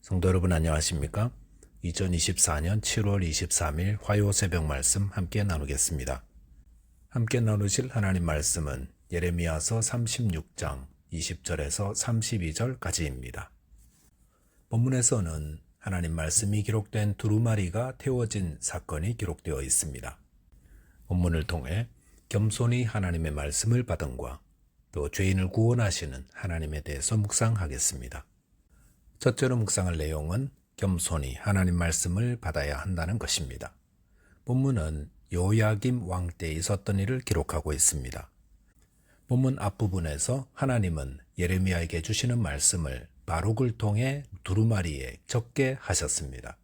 성도 여러분 안녕하십니까? 2024년 7월 23일 화요 새벽 말씀 함께 나누겠습니다. 함께 나누실 하나님 말씀은 예레미야서 36장 20절에서 32절까지입니다. 본문에서는 하나님 말씀이 기록된 두루마리가 태워진 사건이 기록되어 있습니다. 본문을 통해 겸손히 하나님의 말씀을 받음과 또 죄인을 구원하시는 하나님에 대해서 묵상하겠습니다. 첫째로 묵상할 내용은 겸손히 하나님 말씀을 받아야 한다는 것입니다. 본문은 요야김 왕 때 있었던 일을 기록하고 있습니다. 본문 앞부분에서 하나님은 예레미야에게 주시는 말씀을 바룩을 통해 두루마리에 적게 하셨습니다.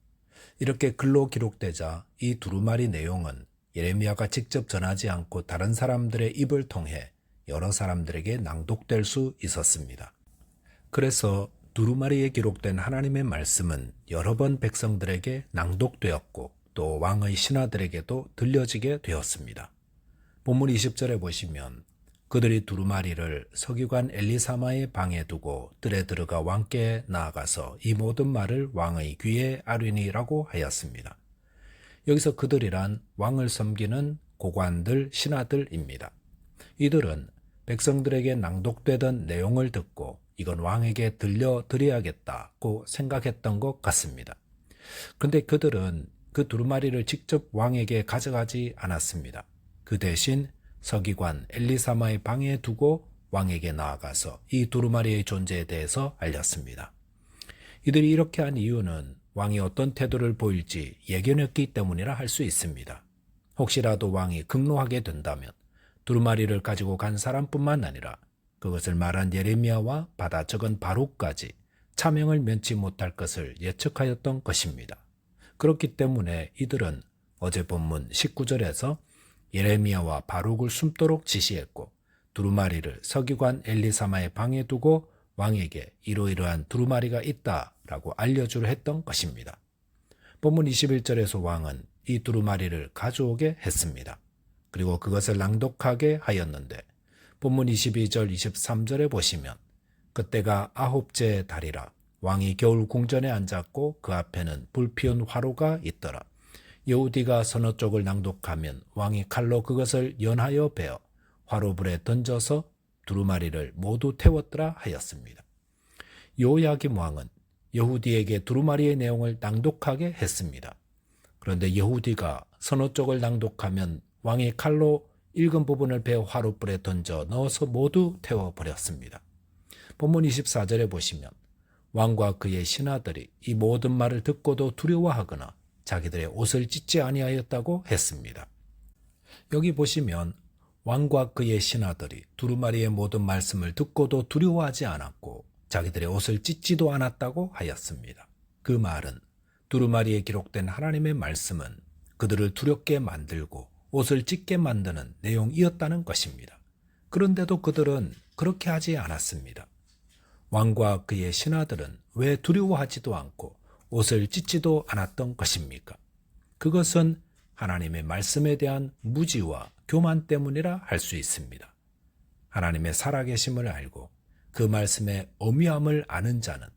이렇게 글로 기록되자 이 두루마리 내용은 예레미야가 직접 전하지 않고 다른 사람들의 입을 통해 여러 사람들에게 낭독될 수 있었습니다. 그래서 두루마리에 기록된 하나님의 말씀은 여러 번 백성들에게 낭독되었고 또 왕의 신하들에게도 들려지게 되었습니다. 본문 20절에 보시면 그들이 두루마리를 서기관 엘리사마의 방에 두고 뜰에 들어가 왕께 나아가서 이 모든 말을 왕의 귀에 아뢰니라고 하였습니다. 여기서 그들이란 왕을 섬기는 고관들, 신하들입니다. 이들은 백성들에게 낭독되던 내용을 듣고 이건 왕에게 들려드려야겠다고 생각했던 것 같습니다. 그런데 그들은 그 두루마리를 직접 왕에게 가져가지 않았습니다. 그 대신 서기관 엘리사마의 방에 두고 왕에게 나아가서 이 두루마리의 존재에 대해서 알렸습니다. 이들이 이렇게 한 이유는 왕이 어떤 태도를 보일지 예견했기 때문이라 할 수 있습니다. 혹시라도 왕이 극노하게 된다면 두루마리를 가지고 간 사람뿐만 아니라 그것을 말한 예레미야와 받아 적은 바룩까지 차명을 면치 못할 것을 예측하였던 것입니다. 그렇기 때문에 이들은 어제 본문 19절에서 예레미야와 바룩을 숨도록 지시했고 두루마리를 서기관 엘리사마의 방에 두고 왕에게 이러이러한 두루마리가 있다라고 알려주려 했던 것입니다. 본문 21절에서 왕은 이 두루마리를 가져오게 했습니다. 그리고 그것을 낭독하게 하였는데 본문 22절 23절에 보시면 그때가 9째 달이라 왕이 겨울 궁전에 앉았고 그 앞에는 불피운 화로가 있더라. 여우디가 서너 쪽을 낭독하면 왕이 칼로 그것을 연하여 베어 화로불에 던져서 두루마리를 모두 태웠더라 하였습니다. 요야김 왕은 여후디에게 두루마리의 내용을 낭독하게 했습니다. 그런데 여후디가 서너 쪽을 낭독하면 왕이 칼로 읽은 부분을 베어 화로불에 던져 넣어서 모두 태워버렸습니다. 본문 24절에 보시면 왕과 그의 신하들이 이 모든 말을 듣고도 두려워하거나 자기들의 옷을 찢지 아니하였다고 했습니다. 여기 보시면 왕과 그의 신하들이 두루마리의 모든 말씀을 듣고도 두려워하지 않았고 자기들의 옷을 찢지도 않았다고 하였습니다. 그 말은 두루마리에 기록된 하나님의 말씀은 그들을 두렵게 만들고 옷을 찢게 만드는 내용이었다는 것입니다. 그런데도 그들은 그렇게 하지 않았습니다. 왕과 그의 신하들은 왜 두려워하지도 않고 옷을 찢지도 않았던 것입니까? 그것은 하나님의 말씀에 대한 무지와 교만 때문이라 할 수 있습니다. 하나님의 살아계심을 알고 그 말씀의 엄미함을 아는 자는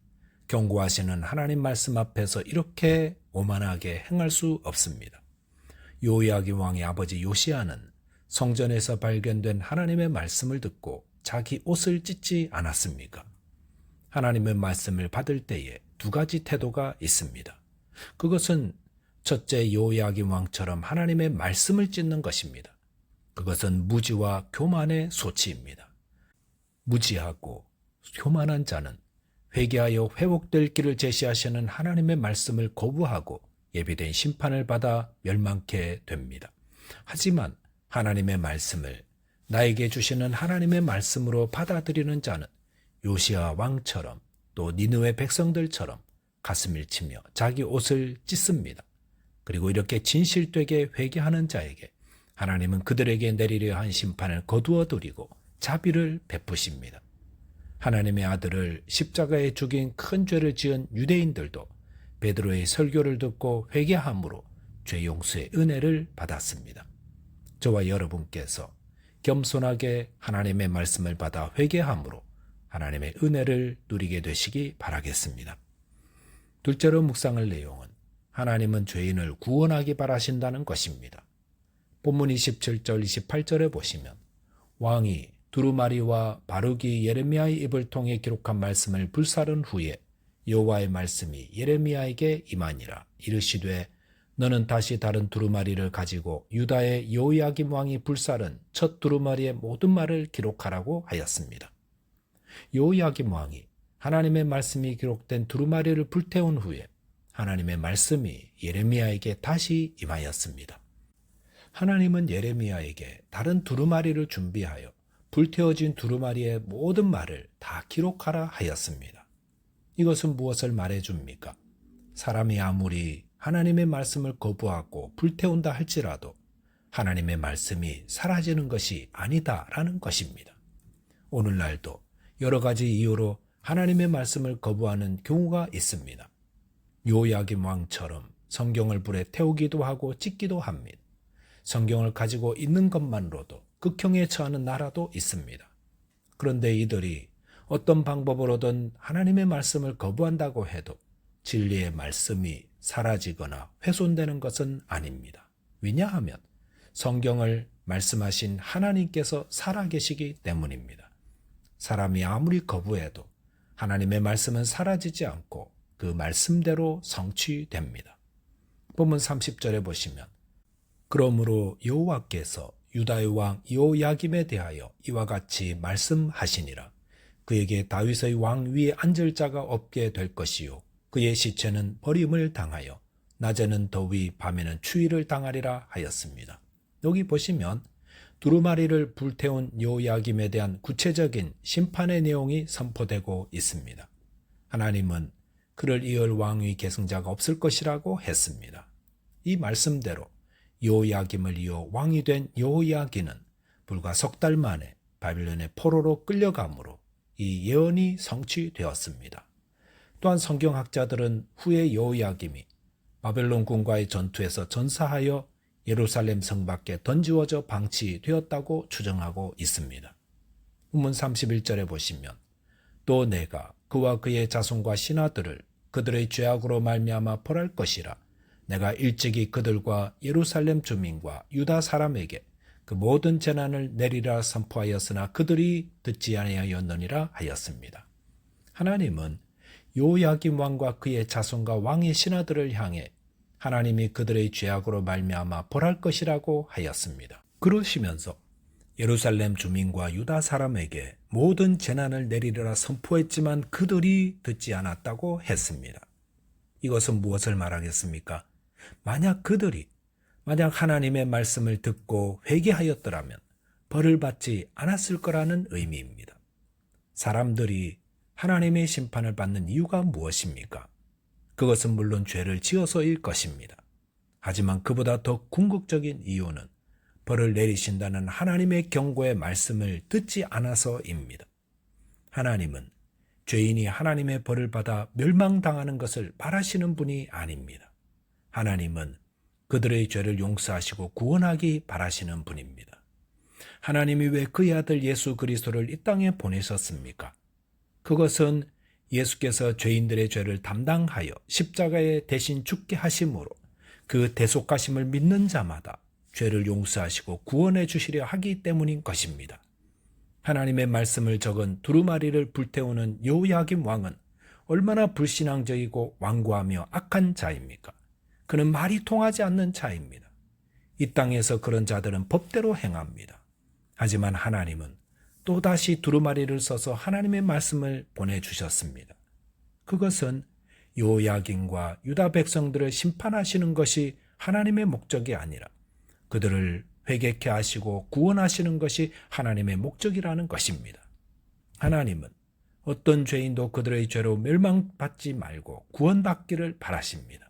경고하시는 하나님 말씀 앞에서 이렇게 오만하게 행할 수 없습니다. 요야김 왕의 아버지 요시야는 성전에서 발견된 하나님의 말씀을 듣고 자기 옷을 찢지 않았습니까? 하나님의 말씀을 받을 때에 두 가지 태도가 있습니다. 그것은 첫째 요야김 왕처럼 하나님의 말씀을 찢는 것입니다. 그것은 무지와 교만의 소치입니다. 무지하고 교만한 자는 회개하여 회복될 길을 제시하시는 하나님의 말씀을 거부하고 예비된 심판을 받아 멸망케 됩니다. 하지만 하나님의 말씀을 나에게 주시는 하나님의 말씀으로 받아들이는 자는 요시야 왕처럼 또 니느웨 백성들처럼 가슴을 치며 자기 옷을 찢습니다. 그리고 이렇게 진실되게 회개하는 자에게 하나님은 그들에게 내리려 한 심판을 거두어 드리고 자비를 베푸십니다. 하나님의 아들을 십자가에 죽인 큰 죄를 지은 유대인들도 베드로의 설교를 듣고 회개함으로 죄 용서의 은혜를 받았습니다. 저와 여러분께서 겸손하게 하나님의 말씀을 받아 회개함으로 하나님의 은혜를 누리게 되시기 바라겠습니다. 둘째로 묵상할 내용은 하나님은 죄인을 구원하기 바라신다는 것입니다. 본문 27절 28절에 보시면 왕이 두루마리와 바룩이 예레미야의 입을 통해 기록한 말씀을 불사른 후에 여호와의 말씀이 예레미야에게 임하니라. 이르시되 너는 다시 다른 두루마리를 가지고 유다의 여호야김 왕이 불사른 첫 두루마리의 모든 말을 기록하라고 하였습니다. 여호야김 왕이 하나님의 말씀이 기록된 두루마리를 불태운 후에 하나님의 말씀이 예레미야에게 다시 임하였습니다. 하나님은 예레미야에게 다른 두루마리를 준비하여 불태워진 두루마리의 모든 말을 다 기록하라 하였습니다. 이것은 무엇을 말해줍니까? 사람이 아무리 하나님의 말씀을 거부하고 불태운다 할지라도 하나님의 말씀이 사라지는 것이 아니다라는 것입니다. 오늘날도 여러 가지 이유로 하나님의 말씀을 거부하는 경우가 있습니다. 요야김 왕처럼 성경을 불에 태우기도 하고 찢기도 합니다. 성경을 가지고 있는 것만으로도 극형에 처하는 나라도 있습니다. 그런데 이들이 어떤 방법으로든 하나님의 말씀을 거부한다고 해도 진리의 말씀이 사라지거나 훼손되는 것은 아닙니다. 왜냐하면 성경을 말씀하신 하나님께서 살아계시기 때문입니다. 사람이 아무리 거부해도 하나님의 말씀은 사라지지 않고 그 말씀대로 성취됩니다. 본문 30절에 보시면 그러므로 여호와께서 유다의 왕 여호야김에 대하여 이와 같이 말씀하시니라. 그에게 다윗의 왕 위에 앉을 자가 없게 될 것이요 그의 시체는 버림을 당하여 낮에는 더위 밤에는 추위를 당하리라 하였습니다. 여기 보시면 두루마리를 불태운 여호야김에 대한 구체적인 심판의 내용이 선포되고 있습니다. 하나님은 그를 이을 왕위 계승자가 없을 것이라고 했습니다. 이 말씀대로 여호야김을 이어 왕이 된 여호야긴은 불과 석 달 만에 바빌론의 포로로 끌려감으로 이 예언이 성취되었습니다. 또한 성경학자들은 후에 여호야김이 바벨론 군과의 전투에서 전사하여 예루살렘 성 밖에 던지워져 방치되었다고 추정하고 있습니다. 본문 31절에 보시면 또 내가 그와 그의 자손과 신하들을 그들의 죄악으로 말미암아 벌할 것이라. 내가 일찍이 그들과 예루살렘 주민과 유다 사람에게 그 모든 재난을 내리라 선포하였으나 그들이 듣지 아니하였느니라 하였습니다. 하나님은 요야김 왕과 그의 자손과 왕의 신하들을 향해 하나님이 그들의 죄악으로 말미암아 벌할 것이라고 하였습니다. 그러시면서 예루살렘 주민과 유다 사람에게 모든 재난을 내리라 선포했지만 그들이 듣지 않았다고 했습니다. 이것은 무엇을 말하겠습니까? 만약 하나님의 말씀을 듣고 회개하였더라면 벌을 받지 않았을 거라는 의미입니다. 사람들이 하나님의 심판을 받는 이유가 무엇입니까? 그것은 물론 죄를 지어서일 것입니다. 하지만 그보다 더 궁극적인 이유는 벌을 내리신다는 하나님의 경고의 말씀을 듣지 않아서입니다. 하나님은 죄인이 하나님의 벌을 받아 멸망당하는 것을 바라시는 분이 아닙니다. 하나님은 그들의 죄를 용서하시고 구원하기 바라시는 분입니다. 하나님이 왜 그의 아들 예수 그리스도를 이 땅에 보내셨습니까? 그것은 예수께서 죄인들의 죄를 담당하여 십자가에 대신 죽게 하심으로 그 대속하심을 믿는 자마다 죄를 용서하시고 구원해 주시려 하기 때문인 것입니다. 하나님의 말씀을 적은 두루마리를 불태우는 여호야김 왕은 얼마나 불신앙적이고 완고하며 악한 자입니까? 그는 말이 통하지 않는 자입니다. 이 땅에서 그런 자들은 법대로 행합니다. 하지만 하나님은 또다시 두루마리를 써서 하나님의 말씀을 보내주셨습니다. 그것은 여호야김과 유다 백성들을 심판하시는 것이 하나님의 목적이 아니라 그들을 회개케 하시고 구원하시는 것이 하나님의 목적이라는 것입니다. 하나님은 어떤 죄인도 그들의 죄로 멸망받지 말고 구원받기를 바라십니다.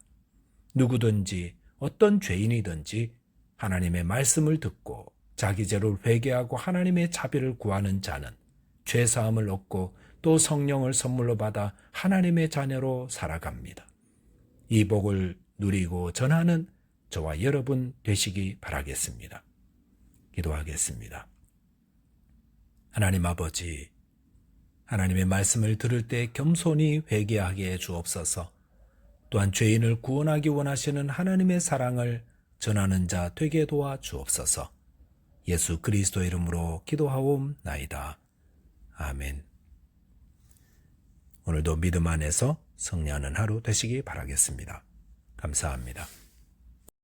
누구든지 어떤 죄인이든지 하나님의 말씀을 듣고 자기 죄를 회개하고 하나님의 자비를 구하는 자는 죄사함을 얻고 또 성령을 선물로 받아 하나님의 자녀로 살아갑니다. 이 복을 누리고 전하는 저와 여러분 되시기 바라겠습니다. 기도하겠습니다. 하나님 아버지, 하나님의 말씀을 들을 때 겸손히 회개하게 해 주옵소서. 또한 죄인을 구원하기 원하시는 하나님의 사랑을 전하는 자 되게 도와 주옵소서. 예수 그리스도 이름으로 기도하옵나이다. 아멘. 오늘도 믿음 안에서 승리하는 하루 되시기 바라겠습니다. 감사합니다.